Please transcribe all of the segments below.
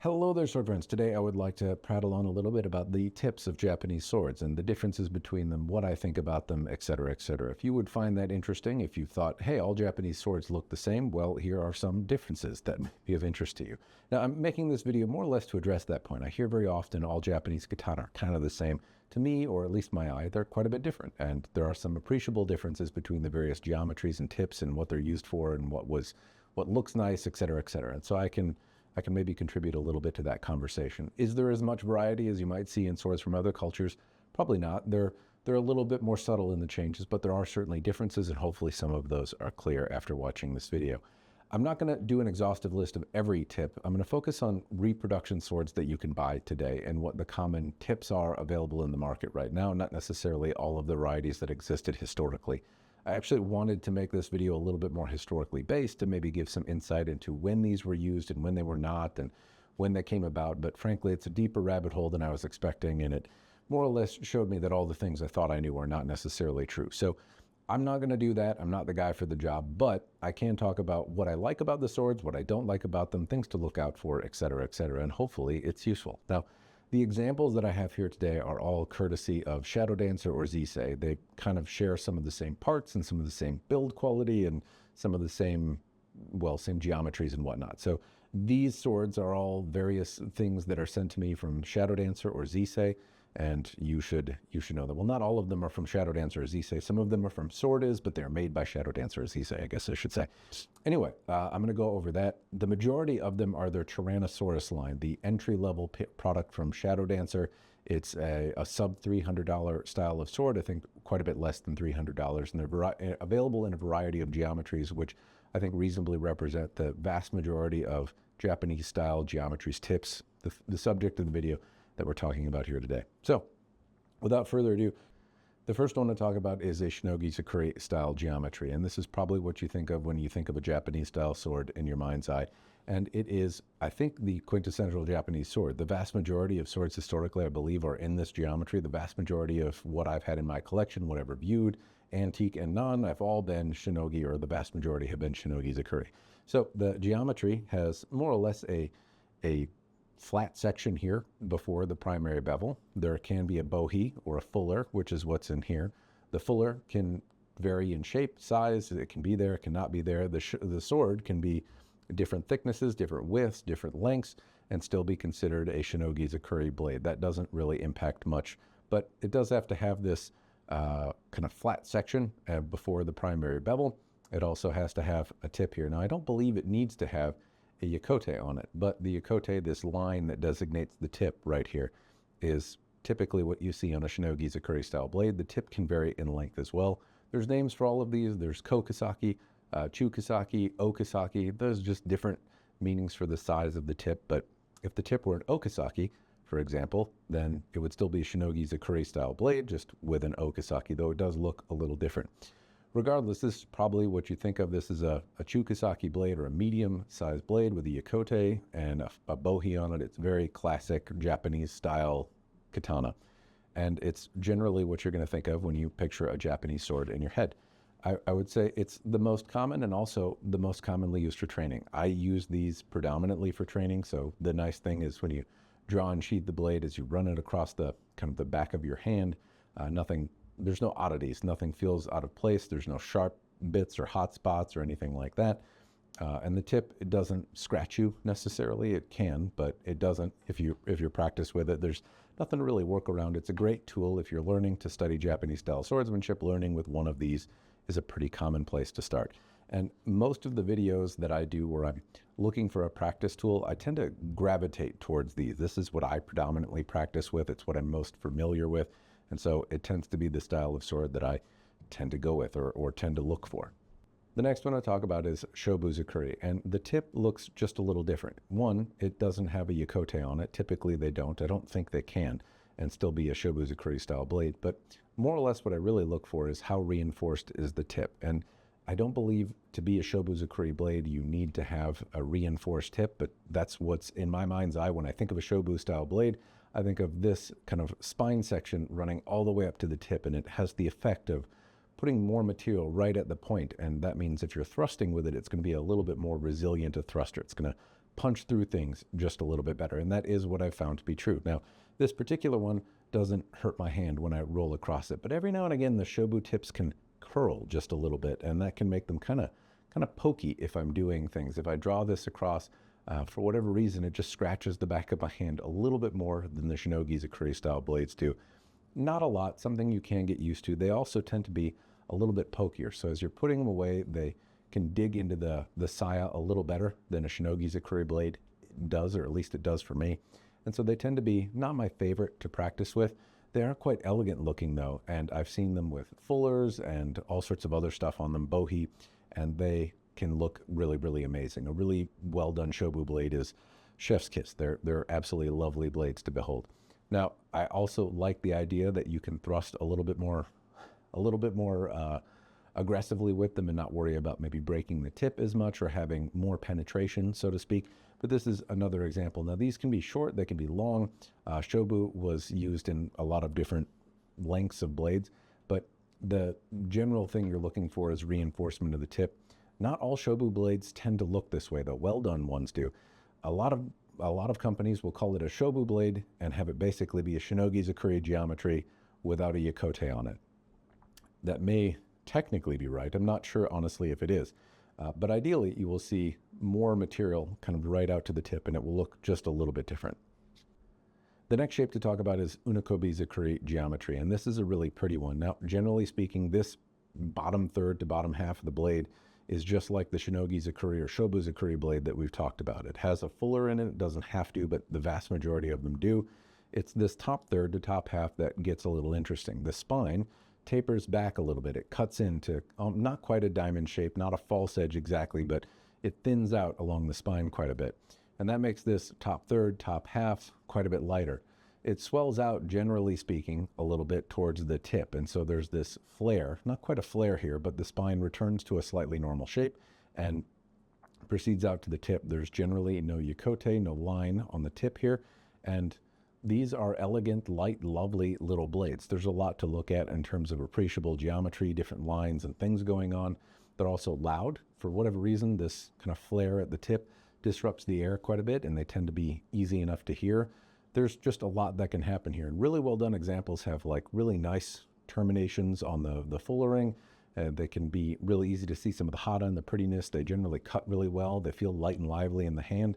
Hello there, sword friends. Today I would like to prattle on a little bit about the tips of Japanese swords and the differences between them, what I think about them, etc., etc. If you would find that interesting, if you thought, hey, all Japanese swords look the same, well, here are some differences that may be of interest to you. Now, I'm making this video more or less to address that point. I hear very often all Japanese katana are kind of the same. To me, or at least my eye, they're quite a bit different, and there are some appreciable differences between the various geometries and tips and what they're used for and what looks nice, etc., etc. And so I can maybe contribute a little bit to that conversation. Is there as much variety as you might see in swords from other cultures? Probably not. They're a little bit more subtle in the changes, but there are certainly differences, and hopefully some of those are clear after watching this video. I'm not going to do an exhaustive list of every tip. I'm going to focus on reproduction swords that you can buy today and what the common tips are available in the market right now, not necessarily all of the varieties that existed historically. I actually wanted to make this video a little bit more historically based to maybe give some insight into when these were used and when they were not and when they came about. But frankly, it's a deeper rabbit hole than I was expecting, and it more or less showed me that all the things I thought I knew are not necessarily true. So I'm not going to do that. I'm not the guy for the job, but I can talk about what I like about the swords, what I don't like about them, things to look out for, etc., etc., and hopefully it's useful. Now, the examples that I have here today are all courtesy of Shadow Dancer or Zisei. They kind of share some of the same parts and some of the same build quality and some of the same geometries and whatnot. So these swords are all various things that are sent to me from Shadow Dancer or Zisei, and you should know them. Well, not all of them are from Shadow Dancer or Zisei. Some of them are from Swordiz, but they're made by Shadow Dancer or Zisei, I guess I should say. Anyway, I'm going to go over that. The majority of them are their Tyrannosaurus line, the entry-level product from Shadow Dancer. It's a sub $300 style of sword, I think quite a bit less than $300, and they're available in a variety of geometries, which I think reasonably represent the vast majority of Japanese-style geometries tips, the subject of the video that we're talking about here today. So, without further ado, the first one to talk about is a Shinogi Zakuri style geometry, and this is probably what you think of when you think of a Japanese style sword in your mind's eye. And it is, I think, the quintessential Japanese sword. The vast majority of swords historically, I believe, are in this geometry. The vast majority of what I've had in my collection, whatever viewed, antique and non, have all been Shinogi, or the vast majority have been Shinogi Zakuri. So the geometry has more or less a flat section here before the primary bevel. There can be a bohi or a fuller, which is what's in here. The fuller can vary in shape, size. It can be there, it cannot be there. The sword can be different thicknesses, different widths, different lengths, and still be considered a Shinogi Zakuri blade. That doesn't really impact much, but it does have to have this kind of flat section before the primary bevel. It also has to have a tip here. Now, I don't believe it needs to have a yokote on it, but the yokote, this line that designates the tip right here, is typically what you see on a Shinogi Zakuri style blade. The tip can vary in length as well. There's names for all of these. There's kokisaki, chukisaki, okisaki. Those are just different meanings for the size of the tip, but if the tip were an okisaki, for example, then it would still be a Shinogi Zakuri style blade, just with an okisaki, though it does look a little different. Regardless, this is probably what you think of. This is a chukisaki blade, or a medium-sized blade with a yokote and a bohi on it. It's very classic Japanese-style katana, and it's generally what you're going to think of when you picture a Japanese sword in your head. I would say it's the most common and also the most commonly used for training. I use these predominantly for training, so the nice thing is when you draw and sheathe the blade as you run it across the kind of the back of your hand, there's no oddities. Nothing feels out of place. There's no sharp bits or hot spots or anything like that. And the tip, it doesn't scratch you necessarily. It can, but it doesn't if you're practiced with it. There's nothing to really work around. It's a great tool if you're learning to study Japanese style swordsmanship. Learning with one of these is a pretty common place to start. And most of the videos that I do where I'm looking for a practice tool, I tend to gravitate towards these. This is what I predominantly practice with. It's what I'm most familiar with. And so it tends to be the style of sword that I tend to go with or tend to look for. The next one I talk about is Shobu Zakuri, and the tip looks just a little different. One, it doesn't have a yokote on it. Typically they don't. I don't think they can, and still be a Shobu Zakuri style blade. But more or less what I really look for is how reinforced is the tip. And I don't believe to be a Shobu Zakuri blade you need to have a reinforced tip, but that's what's in my mind's eye when I think of a Shobu style blade. I think of this kind of spine section running all the way up to the tip, and it has the effect of putting more material right at the point, and that means if you're thrusting with it, it's going to be a little bit more resilient a thruster. It's going to punch through things just a little bit better. And that is what I've found to be true. Now, this particular one doesn't hurt my hand when I roll across it, but every now and again, the shobu tips can curl just a little bit, and that can make them kind of pokey if I'm doing things. If I draw this across, for whatever reason, it just scratches the back of my hand a little bit more than the Shinogi Zakuri style blades do. Not a lot, something you can get used to. They also tend to be a little bit pokier. So as you're putting them away, they can dig into the saya a little better than a Shinogi Zakuri blade does, or at least it does for me. And so they tend to be not my favorite to practice with. They are quite elegant looking though, and I've seen them with fullers and all sorts of other stuff on them, bohi, and they can look really, really amazing. A really well done shobu blade is chef's kiss. They're absolutely lovely blades to behold. Now, I also like the idea that you can thrust a little bit more aggressively with them and not worry about maybe breaking the tip as much or having more penetration, so to speak. But this is another example. Now, these can be short, they can be long. Shobu was used in a lot of different lengths of blades, but the general thing you're looking for is reinforcement of the tip. Not all shobu blades tend to look this way, though. Well done ones do. A lot of companies will call it a shobu blade and have it basically be a Shinogi Zakuri geometry without a yakote on it. That may technically be right. I'm not sure, honestly, if it is. But ideally, you will see more material kind of right out to the tip, and it will look just a little bit different. The next shape to talk about is Unokobi Zakuri geometry, and this is a really pretty one. Now, generally speaking, this bottom third to bottom half of the blade is just like the Shinogi Zakuri or Shobu Zakuri blade that we've talked about. It has a fuller in it. It doesn't have to, but the vast majority of them do. It's this top third to top half that gets a little interesting. The spine tapers back a little bit. It cuts into not quite a diamond shape, not a false edge exactly, but it thins out along the spine quite a bit. And that makes this top third, top half quite a bit lighter. It swells out, generally speaking, a little bit towards the tip. And so there's this flare, not quite a flare here, but the spine returns to a slightly normal shape and proceeds out to the tip. There's generally no yakote, no line on the tip here. And these are elegant, light, lovely little blades. There's a lot to look at in terms of appreciable geometry, different lines and things going on. They're also loud. For whatever reason, this kind of flare at the tip disrupts the air quite a bit, and they tend to be easy enough to hear. There's just a lot that can happen here. And really well done examples have like really nice terminations on the fullering. They can be really easy to see some of the hata and the prettiness. They generally cut really well. They feel light and lively in the hand.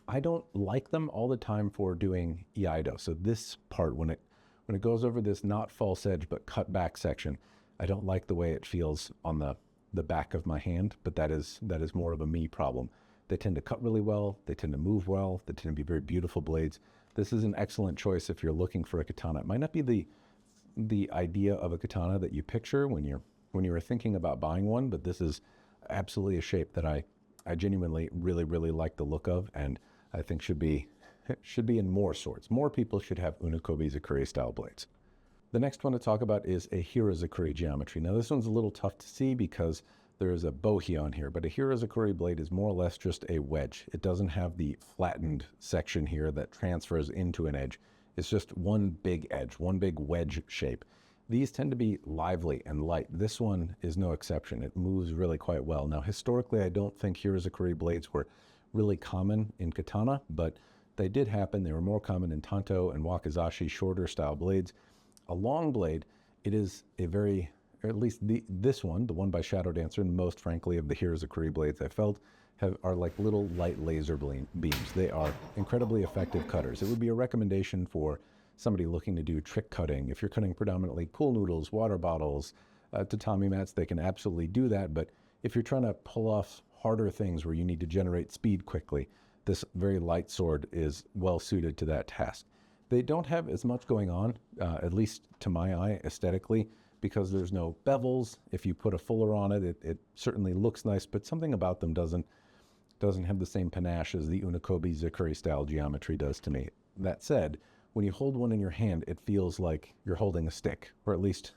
I don't like them all the time for doing iaido. So this part, when it goes over this not false edge but cut back section, I don't like the way it feels on the back of my hand, but that is more of a me problem. They tend to cut really well, they tend to move well, they tend to be very beautiful blades. This is an excellent choice if you're looking for a katana. It might not be the idea of a katana that you picture when you were thinking about buying one, but this is absolutely a shape that I genuinely really, really like the look of, and I think should be in more swords. More people should have Unokobi Zakuri style blades. The next one to talk about is a Hira Zakuri geometry. Now this one's a little tough to see because there is a bohi on here, but a Hira Zakuri blade is more or less just a wedge. It doesn't have the flattened section here that transfers into an edge. It's just one big edge, one big wedge shape. These tend to be lively and light. This one is no exception. It moves really quite well. Now historically, I don't think Hira Zakuri blades were really common in katana, but they did happen. They were more common in tanto and wakizashi, shorter style blades. A long blade, it is a very, or at least this one, the one by Shadow Dancer, and most frankly of the Hira Zakuri blades I felt, are like little light laser beams. They are incredibly effective cutters. It would be a recommendation for somebody looking to do trick cutting. If you're cutting predominantly pool noodles, water bottles, tatami mats, they can absolutely do that. But if you're trying to pull off harder things where you need to generate speed quickly, this very light sword is well suited to that task. They don't have as much going on, at least to my eye, aesthetically, because there's no bevels. If you put a fuller on it, it certainly looks nice, but something about them doesn't have the same panache as the Unokobi Zakuri style geometry does to me. That said, when you hold one in your hand, it feels like you're holding a stick, or at least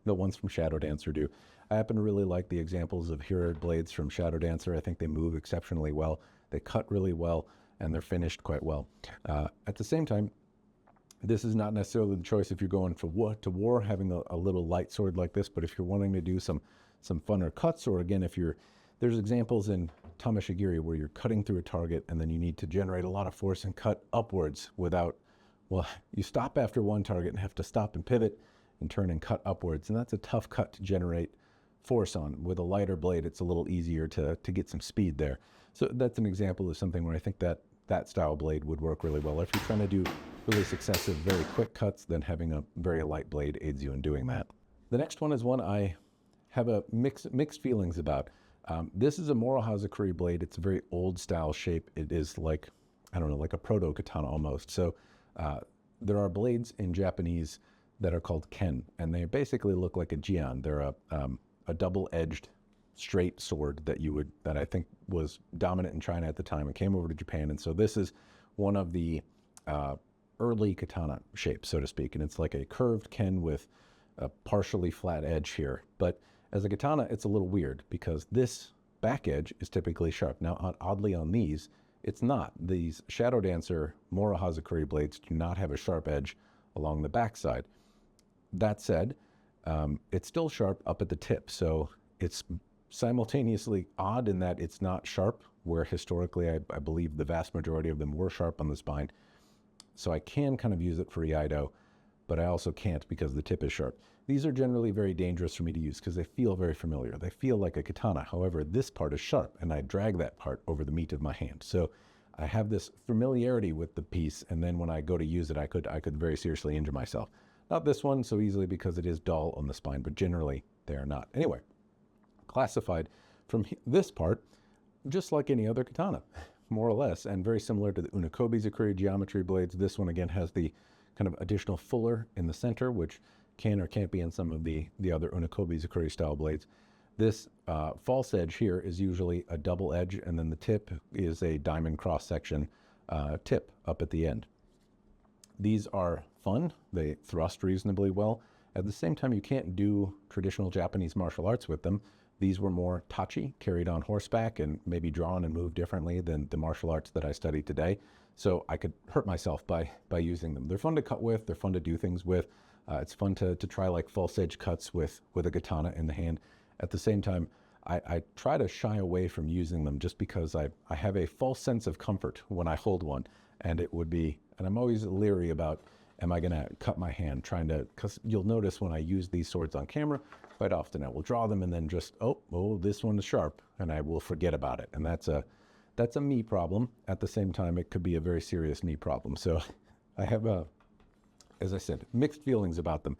the ones from Shadow Dancer do. I happen to really like the examples of Hira blades from Shadow Dancer. I think they move exceptionally well. They cut really well, and they're finished quite well. At the same time, this is not necessarily the choice if you're going to war, having a little light sword like this, but if you're wanting to do some funner cuts, or again, if you're There's examples in tameshigiri where you're cutting through a target and then you need to generate a lot of force and cut upwards without, well, you stop after one target and have to stop and pivot and turn and cut upwards. And that's a tough cut to generate force on. With a lighter blade, it's a little easier to get some speed there. So that's an example of something where I think that that style blade would work really well. If you're trying to do really successive, very quick cuts, then having a very light blade aids you in doing that. The next one is one I have a mixed feelings about. This is a Morohaza blade. It's a very old style shape. It is like, I don't know, like a proto-katana almost. So there are blades in Japanese that are called ken, and they basically look like a jian. They're a double-edged straight sword that I think was dominant in China at the time and came over to Japan. And so this is one of the early katana shapes, so to speak. And it's like a curved ken with a partially flat edge here. But as a katana, it's a little weird because this back edge is typically sharp. Now, oddly on these, it's not. These Shadow Dancer Morohaza blades do not have a sharp edge along the backside. That said, it's still sharp up at the tip. So it's simultaneously odd in that it's not sharp, where historically I believe the vast majority of them were sharp on the spine. So I can kind of use it for Iaido, but I also can't because the tip is sharp. These are generally very dangerous for me to use because they feel very familiar. They feel like a katana. However, this part is sharp and I drag that part over the meat of my hand. So I have this familiarity with the piece, and then when I go to use it, I could very seriously injure myself. Not this one so easily because it is dull on the spine, but generally they are not. Anyway, classified from this part, just like any other katana, more or less, and very similar to the Unokobe Zakuri geometry blades. This one again has the kind of additional fuller in the center, which can or can't be in some of the other Unokobe Zakuri style blades. This false edge here is usually a double edge, and then the tip is a diamond cross section tip up at the end. These are fun. They thrust reasonably well. At the same time, you can't do traditional Japanese martial arts with them. These were more tachi, carried on horseback and maybe drawn and moved differently than the martial arts that I study today. So I could hurt myself by using them. They're fun to cut with. They're fun to do things with. It's fun to try like false edge cuts with a katana in the hand. At the same time, I try to shy away from using them just because I have a false sense of comfort when I hold one. And I'm always leery about, am I going to cut my hand because you'll notice when I use these swords on camera, quite often I will draw them and then just, oh, this one is sharp, and I will forget about it. And that's a me problem. At the same time, it could be a very serious knee problem. So I have, as I said, mixed feelings about them.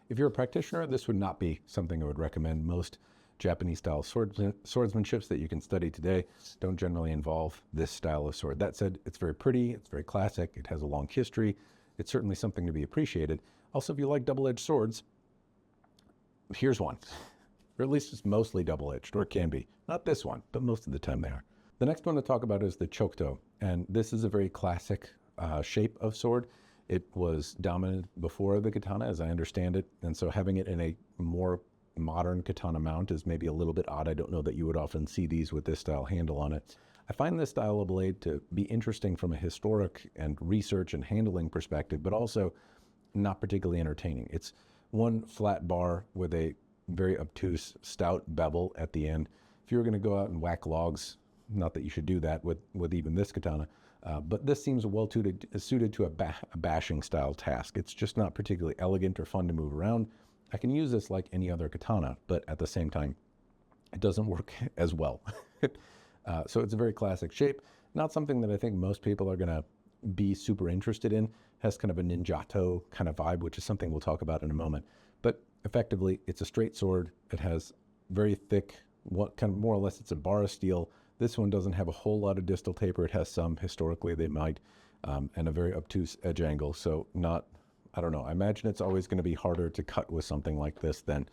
If you're a practitioner, this would not be something I would recommend. Most Japanese-style swordsmanships that you can study today don't generally involve this style of sword. That said, it's very pretty, it's very classic, it has a long history, it's certainly something to be appreciated. Also, if you like double-edged swords, here's one. Or at least it's mostly double-edged, or it can be. Not this one, but most of the time they are. The next one to talk about is the chokuto, and this is a very classic shape of sword. It was dominant before the katana, as I understand it, and so having it in a more modern katana mount is maybe a little bit odd. I don't know that you would often see these with this style handle on it. I find this style of blade to be interesting from a historic and research and handling perspective, but also not particularly entertaining. It's one flat bar with a very obtuse, stout bevel at the end. If you were going to go out and whack logs, not that you should do that with even this katana, but this seems well suited to a bashing style task. It's just not particularly elegant or fun to move around. I can use this like any other katana, but at the same time, it doesn't work as well. So it's a very classic shape. Not something that I think most people are going to be super interested in. Has kind of a ninjato kind of vibe, which is something we'll talk about in a moment. But effectively, it's a straight sword. It has very thick, what kind of more or less it's a bar of steel. This one doesn't have a whole lot of distal taper. It has some, historically they might, and a very obtuse edge angle. So I don't know. I imagine it's always going to be harder to cut with something like this than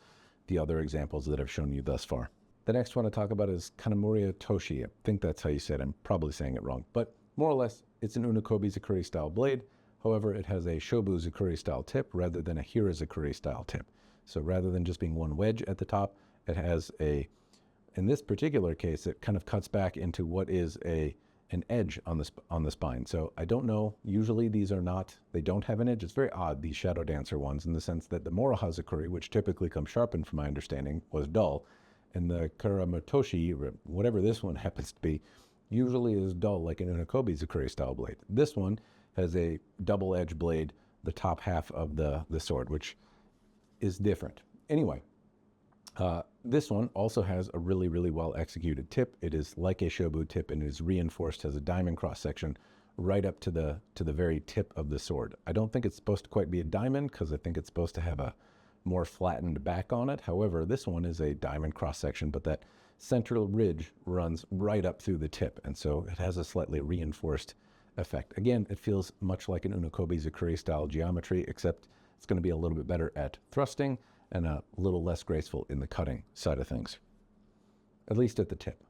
the other examples that I've shown you thus far. The next one to talk about is Kanamoriya Toshi. I think that's how you say it. I'm probably saying it wrong. But more or less, it's an Unokobe Zakuri style blade. However, it has a Shobu Zakuri style tip rather than a Hira Zakuri style tip. So rather than just being one wedge at the top, it has in this particular case, it kind of cuts back into what is an edge on the spine. So I don't know, usually they don't have an edge. It's very odd, these Shadow Dancer ones, in the sense that the Morohaza, which typically comes sharpened from my understanding, was dull. And the Kuramotoshi, or whatever this one happens to be, usually is dull like an Unokobe Zukuri style blade. This one has a double-edged blade, the top half of the sword, which is different. Anyway, this one also has a really, really well executed tip. It is like a shobu tip, and it is reinforced, has a diamond cross section right up to the very tip of the sword. I don't think it's supposed to quite be a diamond, because I think it's supposed to have a more flattened back on it. However, this one is a diamond cross section, but that central ridge runs right up through the tip, and so it has a slightly reinforced effect. Again, it feels much like an Unokobe Zukuri style geometry, except it's going to be a little bit better at thrusting and a little less graceful in the cutting side of things, at least at the tip.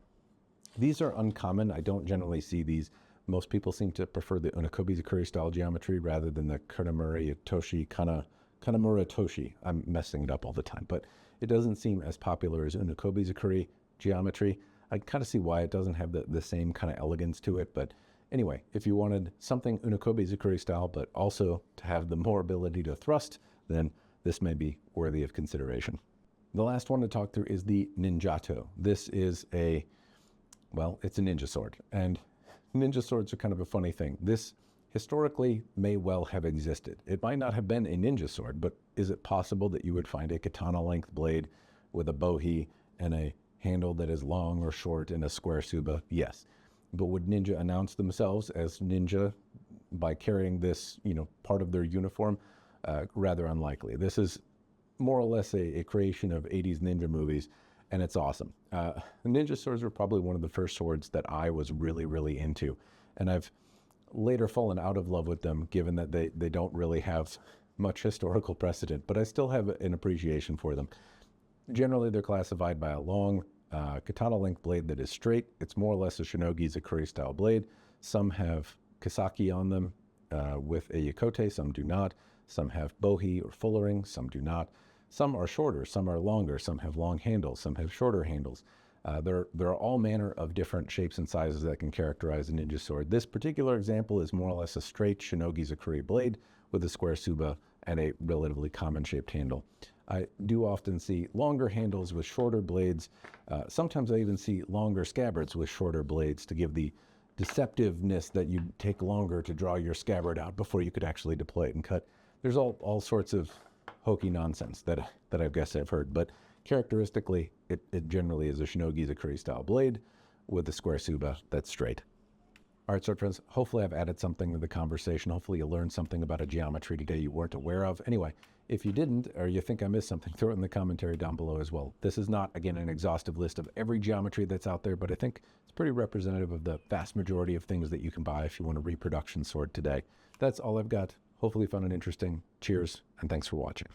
These are uncommon. I don't generally see these. Most people seem to prefer the Unokobe Zukuri style geometry rather than the Kanamura Toshi. I'm messing it up all the time, but it doesn't seem as popular as Unokobe Zukuri geometry. I kind of see why it doesn't have the same kind of elegance to it, but anyway, if you wanted something Unokobe Zukuri style, but also to have the more ability to thrust, then this may be worthy of consideration. The last one to talk through is the Ninjato. This is it's a ninja sword, and ninja swords are kind of a funny thing. This historically may well have existed. It might not have been a ninja sword, but is it possible that you would find a katana length blade with a bohi and a handle that is long or short and a square suba? Yes. But would ninja announce themselves as ninja by carrying this, part of their uniform? Rather unlikely. This is more or less a creation of 80s ninja movies, and it's awesome. Ninja swords were probably one of the first swords that I was really, really into, and I've later fallen out of love with them, given that they don't really have much historical precedent, but I still have an appreciation for them. Generally, they're classified by a long katana length blade that is straight. It's more or less a Shinogi Zukuri style blade. Some have kisaki on them with a yakote, some do not. Some have bohi or fullering, some do not. Some are shorter, some are longer, some have long handles, some have shorter handles. There are all manner of different shapes and sizes that can characterize a ninja sword. This particular example is more or less a straight Shinogi Zukuri blade with a square suba and a relatively common shaped handle. I do often see longer handles with shorter blades. Sometimes I even see longer scabbards with shorter blades to give the deceptiveness that you'd take longer to draw your scabbard out before you could actually deploy it and cut. There's all sorts of hokey nonsense that I guess I've heard, but characteristically, it generally is a Shinogi Zukuri style blade with a square suba that's straight. All right, sword friends, hopefully I've added something to the conversation. Hopefully you learned something about a geometry today you weren't aware of. Anyway, if you didn't, or you think I missed something, throw it in the commentary down below as well. This is not, again, an exhaustive list of every geometry that's out there, but I think it's pretty representative of the vast majority of things that you can buy if you want a reproduction sword today. That's all I've got. Hopefully you found it interesting. Cheers, and thanks for watching.